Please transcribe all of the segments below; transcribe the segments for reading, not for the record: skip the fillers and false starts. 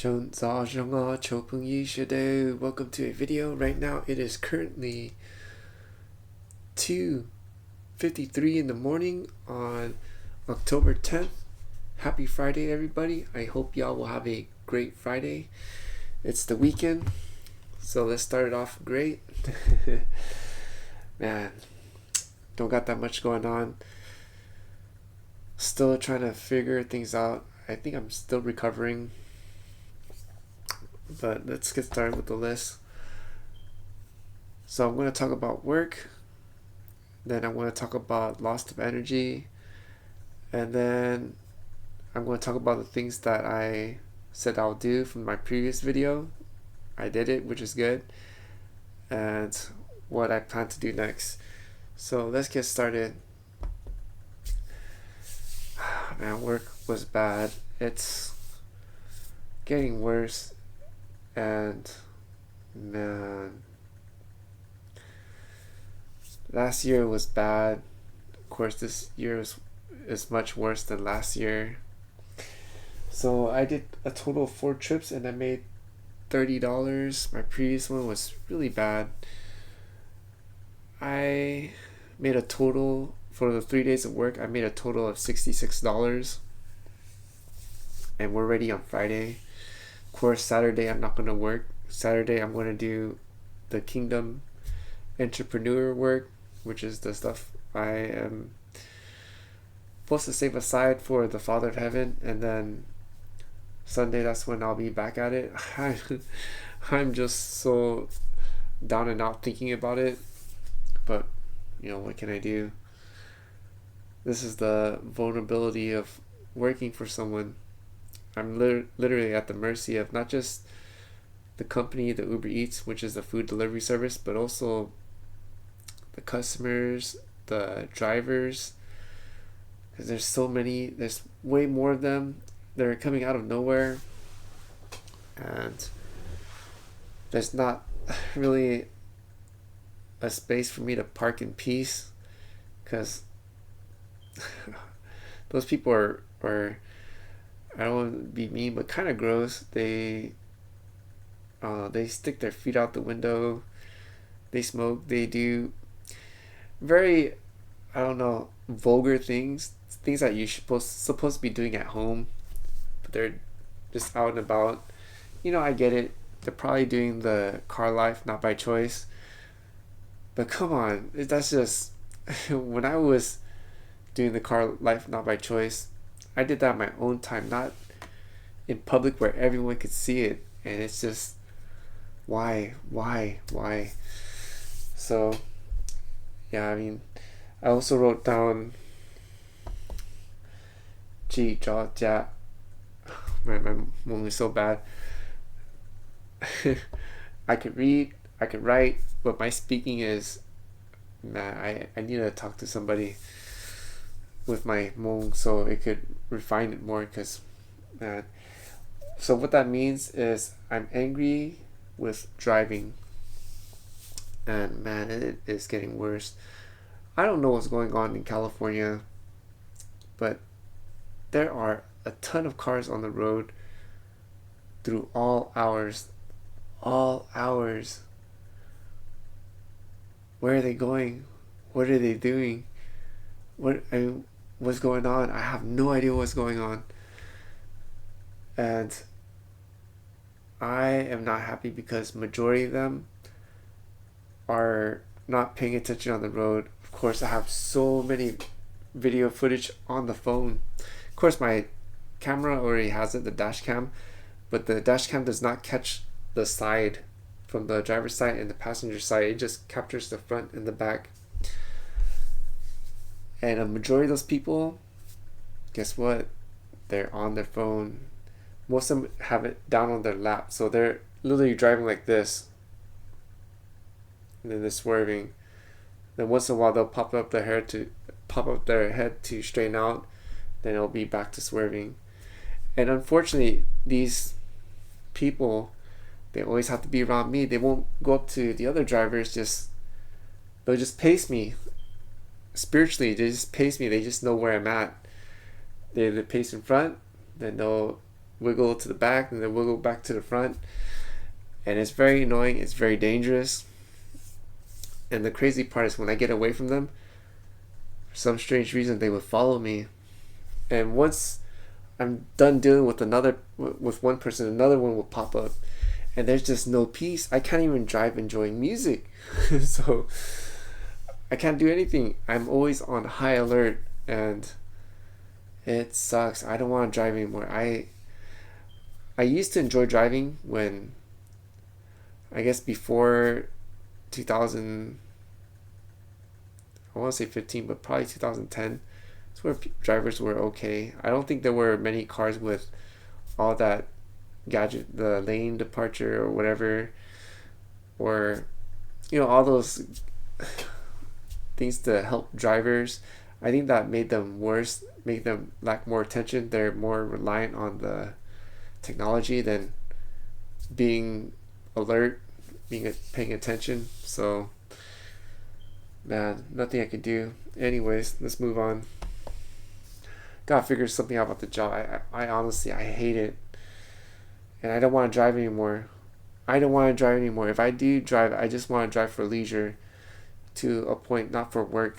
Welcome to a video. Right now it is currently 2:53 in the morning on October 10th. Happy Friday, everybody. I hope y'all will have a great Friday. It's the weekend, so let's start it off great. Man, don't got that much going on. Still trying to figure things out. I think I'm still recovering. But let's get started with the list. So I'm going to talk about work, then I'm going to talk about loss of energy, and then I'm going to talk about the things that I said I'll do from my previous video. I did it, which is good, and what I plan to do next. So let's get started. Man, work was bad. It's getting worse. And man, last year was bad. Of course, this year is much worse than last year. So I did a total of 4 trips and I made $30. My previous one was really bad. I made a total for the 3 days of work. I made a total of $66, and we're ready on Friday. Of course, Saturday I'm not going to work. Saturday I'm going to do the Kingdom entrepreneur work, which is the stuff I am supposed to save aside for the Father of Heaven, and then Sunday, that's when I'll be back at it. I'm just so down and out thinking about it, but what can I do? This is the vulnerability of working for someone. I'm literally at the mercy of not just the company, the Uber Eats, which is the food delivery service, but also the customers, the drivers, because there's way more of them. They're coming out of nowhere, and there's not really a space for me to park in peace, because those people are I don't want to be mean, but kind of gross. They stick their feet out the window. They smoke. They do very, I don't know, vulgar things that you supposed to be doing at home, but they're just out and about. I get it. They're probably doing the car life not by choice. But come on, that's just when I was doing the car life not by choice, I did that on my own time, not in public where everyone could see it. And it's just, why? So, yeah, I also wrote down, my Hmong is so bad. I could read, I could write, but my speaking is, man, I need to talk to somebody with my Hmong so it could refine it more, because man. So what that means is I'm angry with driving, and man, it is getting worse. I don't know what's going on in California, but there are a ton of cars on the road through all hours. Where are they going? What are they doing? What's going on? I have no idea what's going on. And I am not happy because majority of them are not paying attention on the road. Of course, I have so many video footage on the phone. Of course, my camera already has it, the dash cam, but the dash cam does not catch the side from the driver's side and the passenger side. It just captures the front and the back. And a majority of those people, guess what? They're on their phone. Most of them have it down on their lap, so they're literally driving like this, and then they're swerving. Then once in a while they'll pop up their head to straighten out, then it'll be back to swerving. And unfortunately, these people, they always have to be around me. They won't go up to the other drivers. They'll just pace me. Spiritually, they just pace me. They just know where I'm at. They pace in front, then they'll wiggle to the back and then wiggle back to the front. And it's very annoying. It's very dangerous. And the crazy part is when I get away from them, for some strange reason, they would follow me. And once I'm done dealing with one person, another one will pop up. And there's just no peace. I can't even drive enjoying music. So I can't do anything. I'm always on high alert, and it sucks. I don't want to drive anymore. I used to enjoy driving when, I guess before 2000, I want to say 15, but probably 2010. It's where drivers were okay. I don't think there were many cars with all that gadget, the lane departure or whatever, or all those things to help drivers. I think that made them worse, made them lack more attention. They're more reliant on the technology than being alert, paying attention. So man, nothing I could do. Anyways, let's move on. Gotta figure something out about the job. I honestly, I hate it, and I don't want to drive anymore. If I do drive, I just want to drive for leisure, to a point, not for work.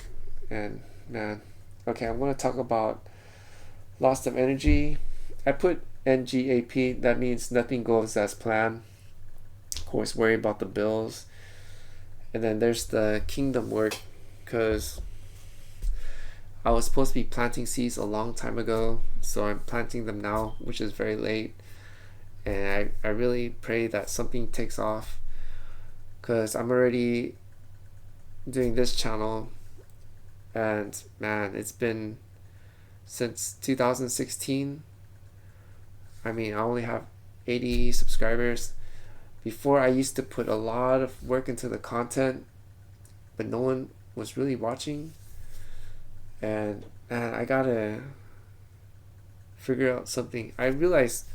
And man, okay, I'm going to talk about loss of energy. I put NGAP. That means nothing goes as planned. Of course, worry about the bills. And then there's the kingdom work, because I was supposed to be planting seeds a long time ago, so I'm planting them now, which is very late. And I really pray that something takes off, because I'm already doing this channel, and man, it's been since 2016. I mean, I only have 80 subscribers. Before, I used to put a lot of work into the content, but no one was really watching. And man, I gotta figure out something. I realized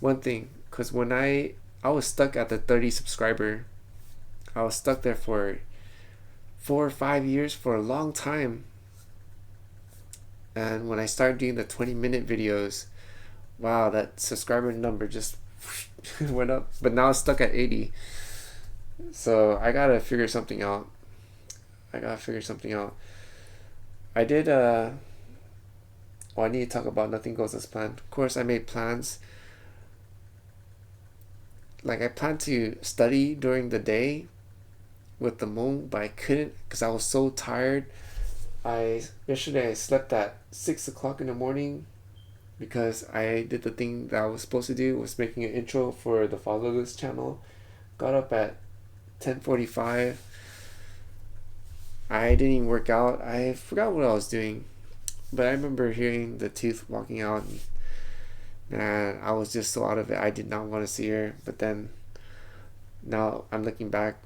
one thing, because when I was stuck at the 30 subscriber, I was stuck there for 4 or 5 years, for a long time. And when I started doing the 20-minute videos, wow, that subscriber number just went up. But now it's stuck at 80. So I gotta figure something out. I did I need to talk about nothing goes as planned. Of course, I made plans. Like, I planned to study during the day with the moon, but I couldn't because I was so tired. Yesterday I slept at 6 o'clock in the morning because I did the thing that I was supposed to do, was making an intro for the Fatherless channel. Got up at 10:45. I didn't even work out. I forgot what I was doing, but I remember hearing the tooth walking out, and man, I was just so out of it. I did not want to see her. But then, now I'm looking back,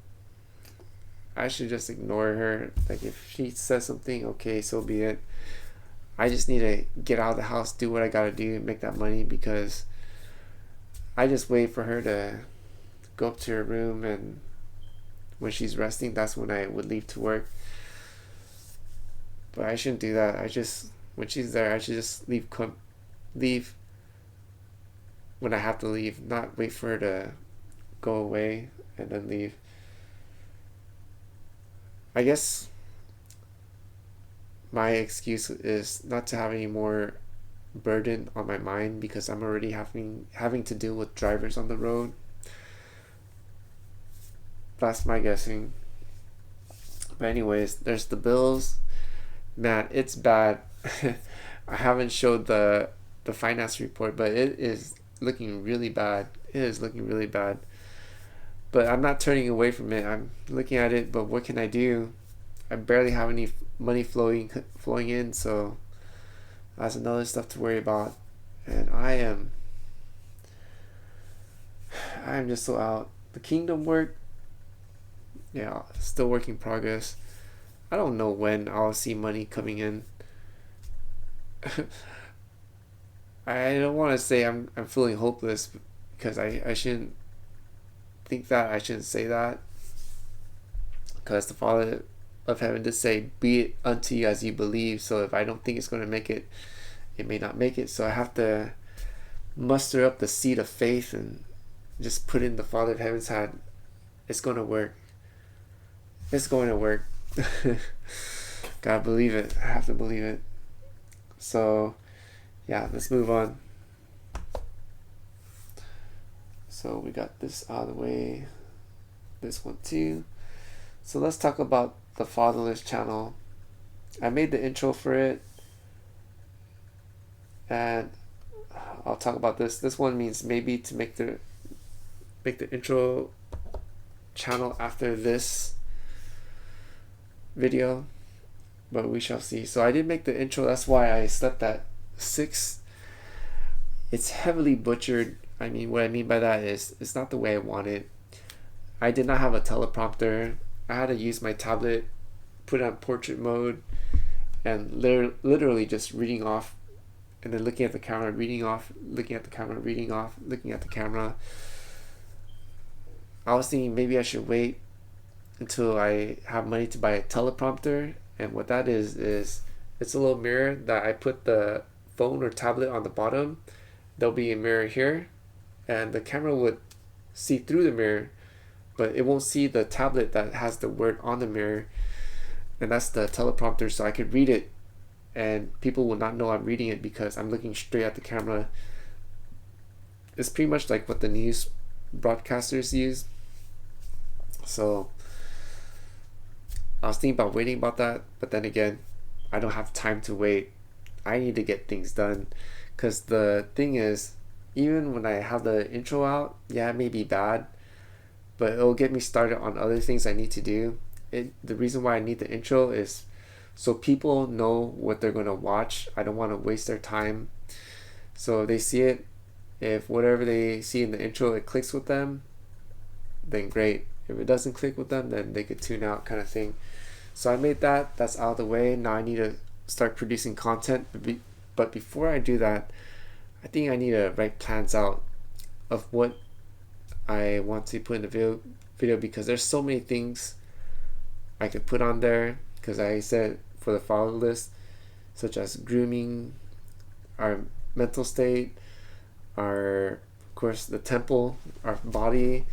I should just ignore her. Like, if she says something, okay, so be it. I just need to get out of the house, do what I gotta do, and make that money, because I just wait for her to go up to her room, and when she's resting, that's when I would leave to work. But I shouldn't do that. When she's there, I should just leave when I have to leave, not wait for her to go away and then leave. I guess my excuse is not to have any more burden on my mind, because I'm already having to deal with drivers on the road. That's my guessing. But anyways, there's the bills. Man, it's bad. I haven't showed the finance report, but it is looking really bad. But I'm not turning away from it. I'm looking at it, but what can I do? I barely have any money flowing in, so that's another stuff to worry about. And I am just so out. The kingdom work, yeah, still work in progress. I don't know when I'll see money coming in. I don't want to say I'm feeling hopeless, because I shouldn't think that. I shouldn't say that, because the Father of Heaven did say, "Be it unto you as you believe." So if I don't think it's going to make it, it may not make it. So I have to muster up the seed of faith and just put in the Father of Heaven's hand, it's going to work. It's going to work. Gotta believe it. I have to believe it. So, yeah, let's move on. So we got this out of the way. This one too. So let's talk about the Fatherless channel. I made the intro for it, and I'll talk about this. This one means maybe to make the intro channel after this video, but we shall see. So I did make the intro. That's why I slept at 6. It's heavily butchered. I mean, what I mean by that is it's not the way I want it. I did not have a teleprompter. I had to use my tablet, put it on portrait mode, and literally just reading off, and then looking at the camera, reading off, looking at the camera, reading off, looking at the camera. I was thinking maybe I should wait until I have money to buy a teleprompter, and what that is it's a little mirror that I put the phone or tablet on the bottom. There'll be a mirror here, and the camera would see through the mirror, but it won't see the tablet that has the word on the mirror, and that's the teleprompter, so I could read it and people will not know I'm reading it because I'm looking straight at the camera. It's pretty much like what the news broadcasters use. So I was thinking about waiting about that, but then again, I don't have time to wait. I need to get things done, because the thing is, even when I have the intro out, yeah, it may be bad, but it'll get me started on other things I need to do. The reason why I need the intro is so people know what they're going to watch. I don't want to waste their time. So they see it. If whatever they see in the intro, it clicks with them, then great. If it doesn't click with them, then they could tune out, kind of thing. So I made that. That's out of the way. Now I need to start producing content. But before I do that, I think I need to write plans out of what I want to put in the video, because there's so many things I could put on there. Because I said for the fatherless, such as grooming, our mental state, our, of course, the temple, our body,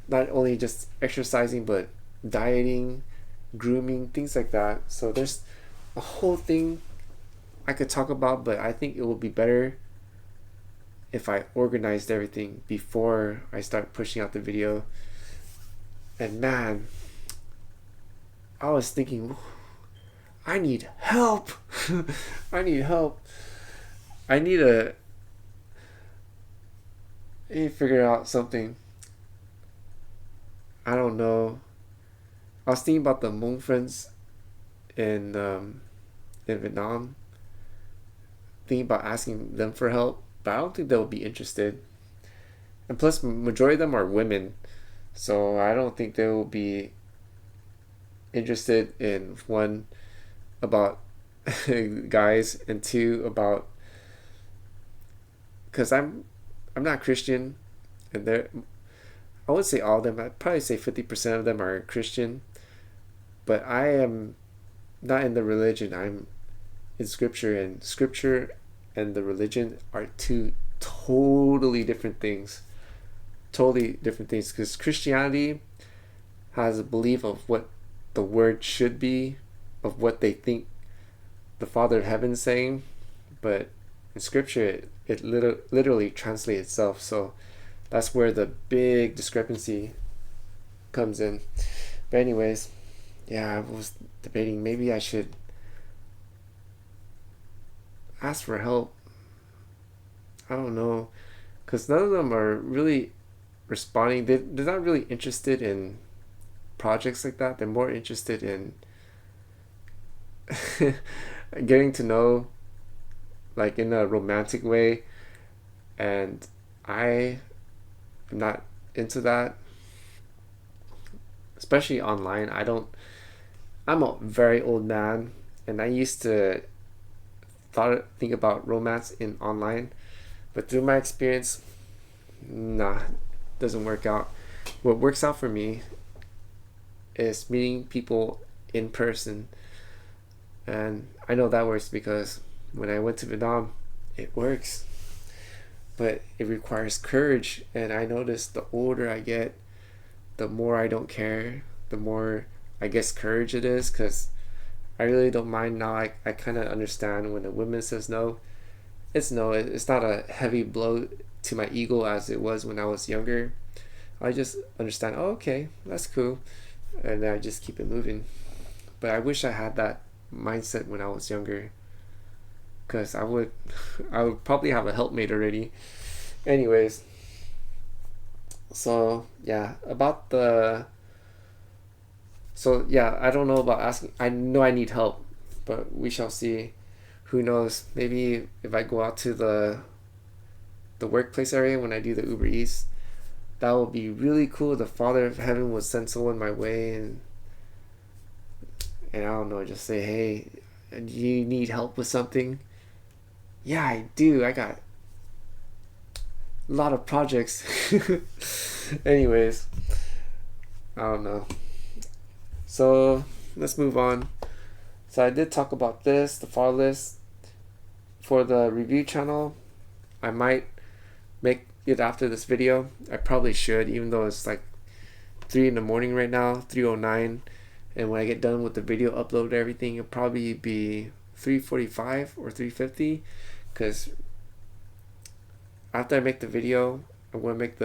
not only just exercising, but dieting, grooming, things like that. So there's a whole thing I could talk about, but I think it will be better if I organized everything before I start pushing out the video. And man, I was thinking, I need help. I need help. I need to figure out something. I don't know. I was thinking about the Hmong friends in Vietnam. Thinking about asking them for help, but I don't think they'll be interested. And plus, majority of them are women, so I don't think they will be interested in, one, about guys, and two, about, because I'm not Christian, and I would say all of them, I'd probably say 50% of them are Christian, but I am not in the religion. I'm in scripture, and scripture and the religion are two totally different things. Because Christianity has a belief of what the word should be, of what they think the Father of Heaven is saying, but in scripture it literally translates itself. So that's where the big discrepancy comes in. But anyways, yeah, I was debating maybe I should ask for help. I don't know, because none of them are really responding. They're not really interested in projects like that. They're more interested in getting to know, like, in a romantic way, and I am not into that, especially online. I'm a very old man, and I used to think about romance in online, but through my experience, nah, doesn't work out. What works out for me is meeting people in person, and I know that works because when I went to Vietnam, it works. but it requires courage. And I notice the older I get, the more I don't care, the more I guess courage it is, because I really don't mind now. I kind of understand when a woman says no, it's no. It's not a heavy blow to my ego as it was when I was younger. I just understand, oh, okay, that's cool. And then I just keep it moving. But I wish I had that mindset when I was younger, because I would probably have a helpmate already. Anyways, so yeah, I don't know about asking. I know I need help, but we shall see. Who knows? Maybe if I go out to the workplace area when I do the Uber Eats, that would be really cool. The Father of Heaven would send someone my way, and I don't know, just say, hey, do you need help with something? Yeah, I do. I got a lot of projects. Anyways, I don't know. So let's move on. So I did talk about this, the Fatherless. For the review channel, I might make it after this video. I probably should, even though it's like 3 in the morning right now, 3:09. And when I get done with the video upload, everything, it'll probably be 3:45 or 3:50, because after I make the video, I'm going to make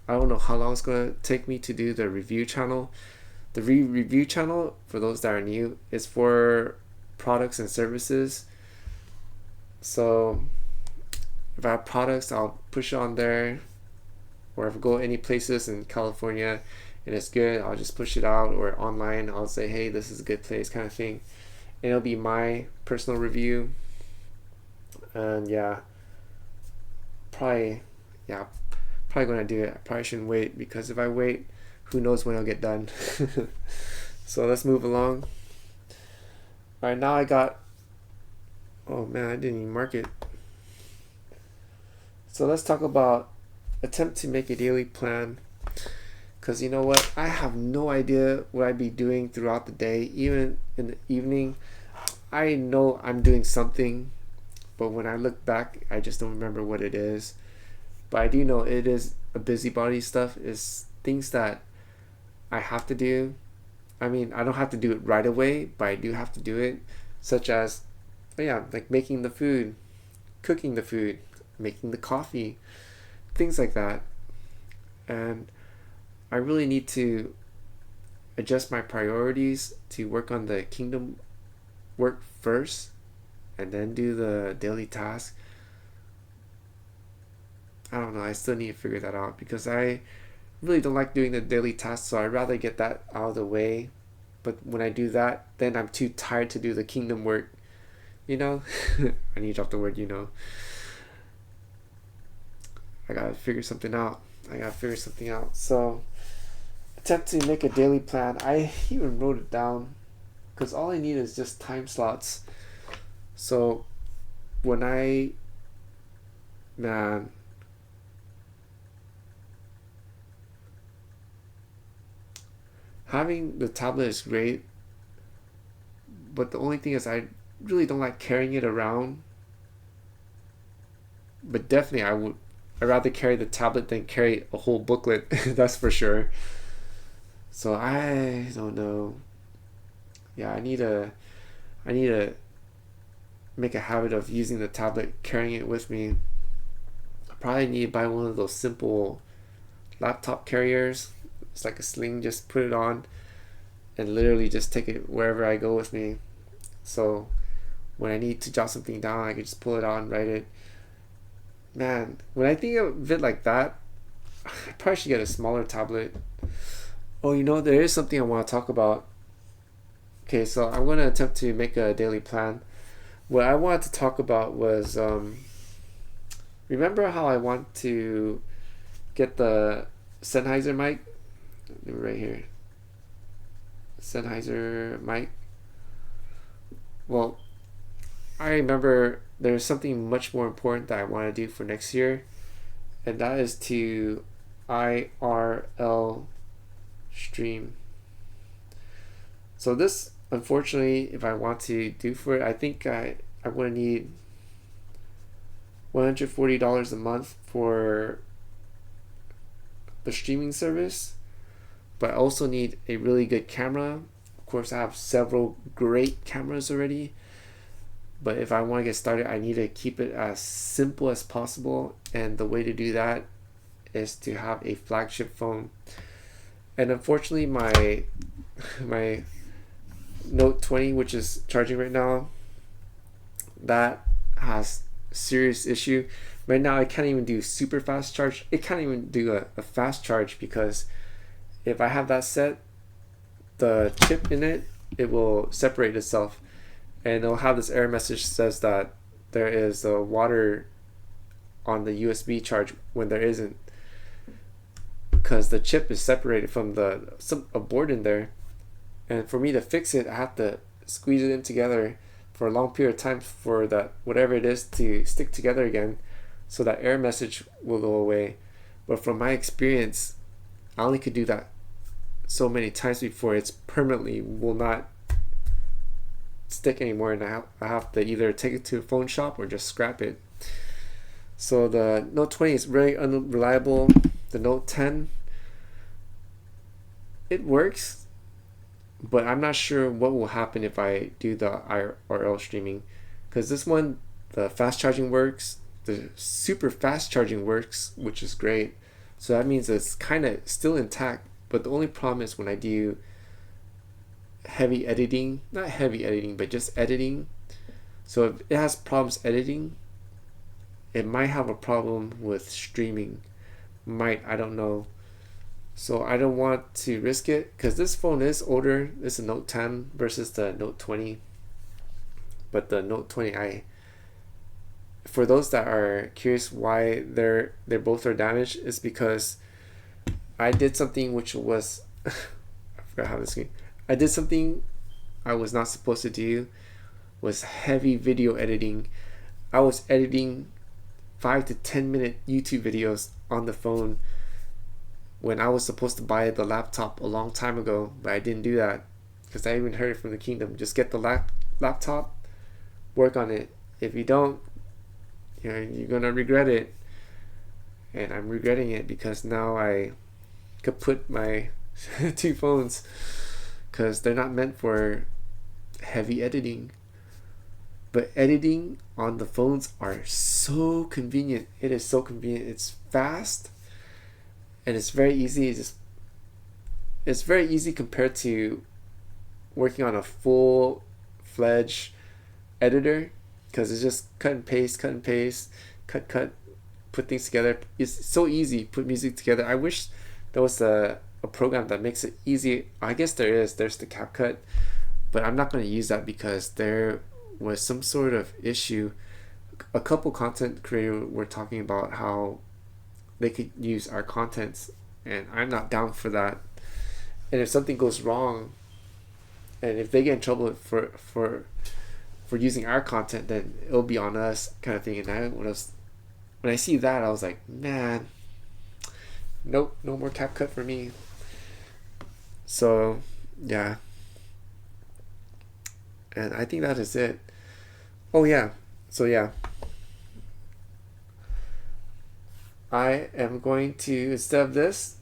I don't know how long it's going to take me to do the review channel. The review channel, for those that are new, is for products and services. So if I have products, I'll push it on there. Or if I go any places in California and it's good, I'll just push it out. Or online, I'll say, hey, this is a good place, kind of thing. And it'll be my personal review. And probably gonna do it. I probably shouldn't wait, because if I wait, who knows when I'll get done. So let's move along. All right, now I got, oh man, I didn't even mark it. So let's talk about attempt to make a daily plan, because you know what, I have no idea what I'd be doing throughout the day. Even in the evening, I know I'm doing something, but when I look back, I just don't remember what it is. But I do know it is a busybody stuff, is things that I have to do. I mean, I don't have to do it right away, but I do have to do it, such as, like making the food, cooking the food, making the coffee, things like that. And I really need to adjust my priorities to work on the kingdom work first, and then do the daily task. I don't know, I still need to figure that out, because I really don't like doing the daily tasks, so I'd rather get that out of the way. But when I do that, then I'm too tired to do the kingdom work. I need to drop the word, I gotta figure something out. So, attempt to make a daily plan. I even wrote it down, because all I need is just time slots. So, having the tablet is great, but the only thing is I really don't like carrying it around. But definitely I'd rather carry the tablet than carry a whole booklet. That's for sure. So I don't know. Yeah, I need to make a habit of using the tablet, carrying it with me. I probably need to buy one of those simple laptop carriers. It's like a sling, just put it on and literally just take it wherever I go with me. So when I need to jot something down, I can just pull it out and write it. Man, when I think of it like that, I probably should get a smaller tablet. Oh, there is something I want to talk about. Okay, so I'm going to attempt to make a daily plan. What I wanted to talk about was, remember how I want to get the Sennheiser mic? Right here. Sennheiser mic. Well, I remember there's something much more important that I want to do for next year, and that is to IRL stream. So this, unfortunately, if I want to do for it, I think I'm going to need, $140 a month for the streaming service, but I also need a really good camera. Of course, I have several great cameras already, but if I want to get started, I need to keep it as simple as possible, and the way to do that is to have a flagship phone. And unfortunately, my Note 20, which is charging right now, that has serious issue. Right now I can't even do super fast charge. It can't even do a fast charge, because if I have that set, the chip in it, it will separate itself, and it'll have this error message says that there is water on the USB charge when there isn't, because the chip is separated from a board in there. And for me to fix it, I have to squeeze it in together for a long period of time for that whatever it is to stick together again, so that error message will go away. But from my experience, I only could do that so many times before it's permanently will not stick anymore, and I have to either take it to a phone shop or just scrap it. So the Note 20 is very unreliable. The Note 10, it works, but I'm not sure what will happen if I do the IRL streaming, because this one, the fast charging works, the super fast charging works, which is great. So that means it's kind of still intact, but the only problem is when I do heavy editing, not heavy editing, but just editing. So if it has problems editing, it might have a problem with streaming. I don't know. So I don't want to risk it, because this phone is older. It's a Note 10 versus the Note 20. But the Note 20, for those that are curious why they're both are damaged, is because I did something which was I forgot how this came. I did something I was not supposed to do, was heavy video editing. I was editing 5 to 10 minute YouTube videos on the phone when I was supposed to buy the laptop a long time ago, but I didn't do that, because I even heard it from the kingdom. Just get the laptop, work on it. If you don't, you're gonna regret it. And I'm regretting it, because now I could put my two phones, because they're not meant for heavy editing. But editing on the phones are so convenient. It is so convenient. It's fast, and it's very easy. It's very easy compared to working on a full-fledged editor, because it's just cut and paste, cut, put things together. It's so easy, put music together. I wish there was a program that makes it easy. I guess there's the CapCut, but I'm not going to use that, because there was some sort of issue. A couple content creators were talking about how they could use our contents, and I'm not down for that. And if something goes wrong, and if they get in trouble for using our content, then it'll be on us, kind of thing. And when I see that, I was like, man, nope, no more CapCut for me. So yeah, and I think that is it. Oh yeah, so yeah, I am going to, instead of this,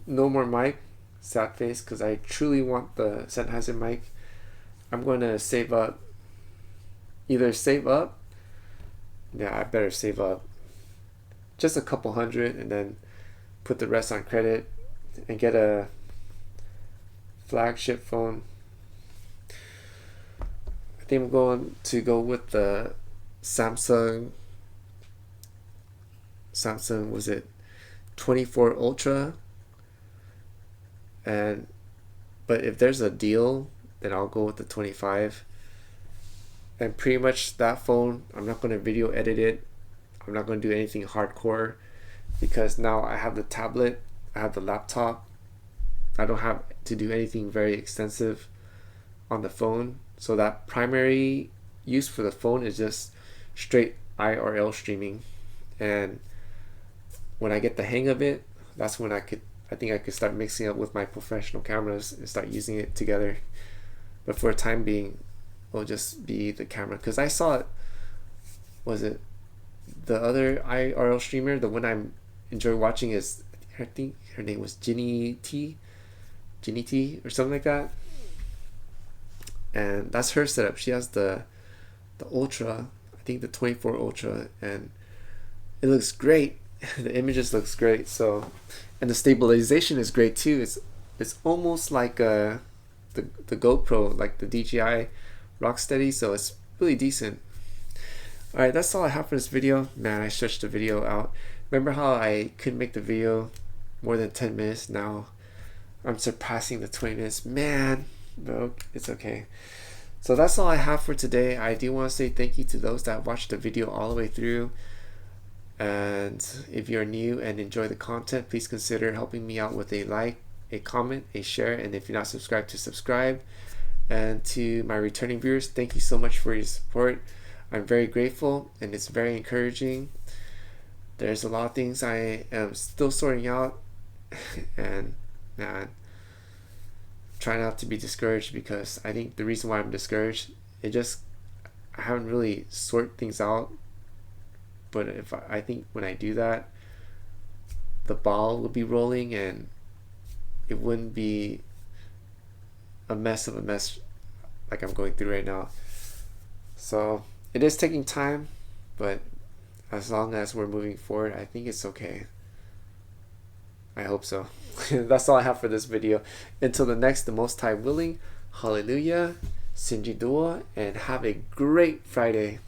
no more mic, sad face, because I truly want the Sennheiser mic. I'm going to save up. Either save up, yeah, I better save up just a couple hundred, and then put the rest on credit and get a flagship phone. I think I'm going to go with the Samsung was it 24 Ultra, but if there's a deal, then I'll go with the 25. And pretty much that phone, I'm not going to video edit it. I'm not going to do anything hardcore, because now I have the tablet, I have the laptop. I don't have to do anything very extensive on the phone. So that primary use for the phone is just straight IRL streaming. And when I get the hang of it, that's when I think I could start mixing up with my professional cameras and start using it together. But for a time being, it'll just be the camera, because I saw it, was it the other IRL streamer, the one I enjoy watching is, I think her name was Ginny T or something like that. And that's her setup. She has the Ultra, I think the 24 Ultra, and it looks great. The images looks great. So, and the stabilization is great too. It's almost like the GoPro, like the DJI Rocksteady. So it's really decent. All right, that's all I have for this video. Man, I stretched the video out. Remember how I couldn't make the video more than 10 minutes? Now I'm surpassing the 20 minutes. Man, bro, it's okay. So that's all I have for today. I do want to say thank you to those that watched the video all the way through. And if you're new and enjoy the content, please consider helping me out with a like, a comment, a share, and if you're not subscribed, to subscribe. And to my returning viewers, thank you so much for your support. I'm very grateful, and it's very encouraging. There's a lot of things I am still sorting out, and man, try not to be discouraged, because I think the reason why I'm discouraged, I haven't really sorted things out. But I think when I do that, the ball will be rolling, and it wouldn't be a mess like I'm going through right now. So it is taking time, but as long as we're moving forward, I think it's okay. I hope so. That's all I have for this video. Until the next, the Most High willing, hallelujah, Sinji Dua, and have a great Friday.